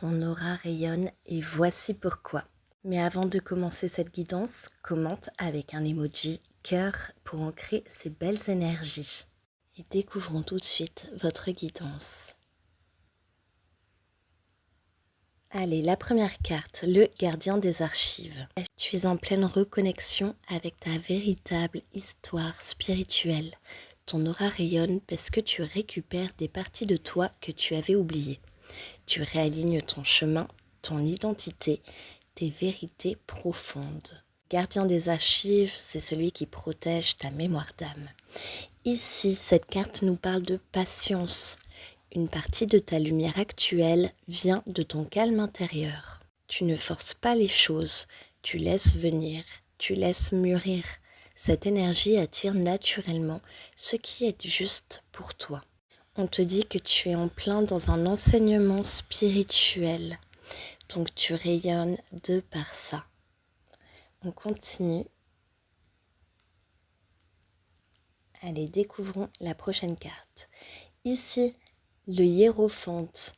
Ton aura rayonne et voici pourquoi. Mais avant de commencer cette guidance, commente avec un emoji cœur pour ancrer ces belles énergies. Et découvrons tout de suite votre guidance. Allez, la première carte, le gardien des archives. Tu es en pleine reconnexion avec ta véritable histoire spirituelle. Ton aura rayonne parce que tu récupères des parties de toi que tu avais oubliées. Tu réalignes ton chemin, ton identité, tes vérités profondes. Gardien des archives, c'est celui qui protège ta mémoire d'âme. Ici, cette carte nous parle de patience. Une partie de ta lumière actuelle vient de ton calme intérieur. Tu ne forces pas les choses, tu laisses venir, tu laisses mûrir. Cette énergie attire naturellement ce qui est juste pour toi. On te dit que tu es en plein dans un enseignement spirituel, donc tu rayonnes de par ça. On continue. Allez, découvrons la prochaine carte. Ici, le hiérophante.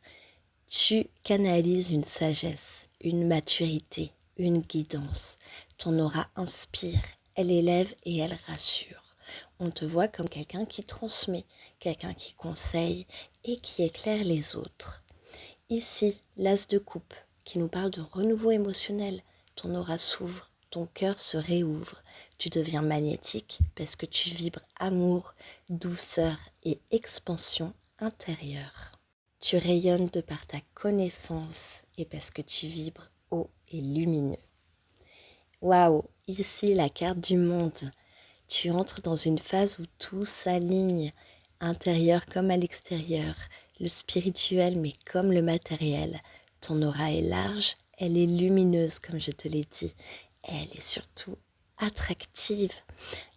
Tu canalises une sagesse, une maturité, une guidance. Ton aura inspire, elle élève et elle rassure. On te voit comme quelqu'un qui transmet, quelqu'un qui conseille et qui éclaire les autres. Ici, l'as de coupe qui nous parle de renouveau émotionnel. Ton aura s'ouvre, ton cœur se réouvre. Tu deviens magnétique parce que tu vibres amour, douceur et expansion intérieure. Tu rayonnes de par ta connaissance et parce que tu vibres haut et lumineux. Waouh, ici la carte du monde. Tu entres dans une phase où tout s'aligne, intérieur comme à l'extérieur, le spirituel mais comme le matériel. Ton aura est large, elle est lumineuse comme je te l'ai dit. Elle est surtout attractive.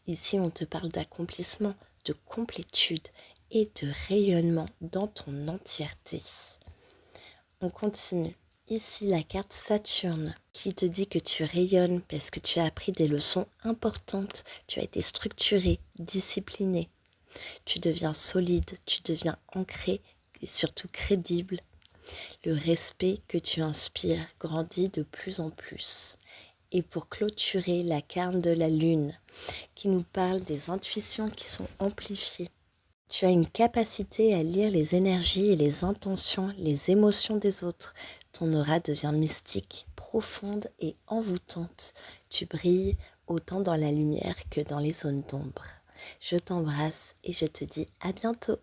Ici, on te parle d'accomplissement, de complétude et de rayonnement dans ton entièreté. On continue. Ici, la carte Saturne qui te dit que tu rayonnes parce que tu as appris des leçons importantes, tu as été structuré, discipliné. Tu deviens solide, tu deviens ancré et surtout crédible. Le respect que tu inspires grandit de plus en plus. Et pour clôturer, la carte de la lune qui nous parle des intuitions qui sont amplifiées. Tu as une capacité à lire les énergies et les intentions, les émotions des autres. Ton aura devient mystique, profonde et envoûtante. Tu brilles autant dans la lumière que dans les zones d'ombre. Je t'embrasse et je te dis à bientôt.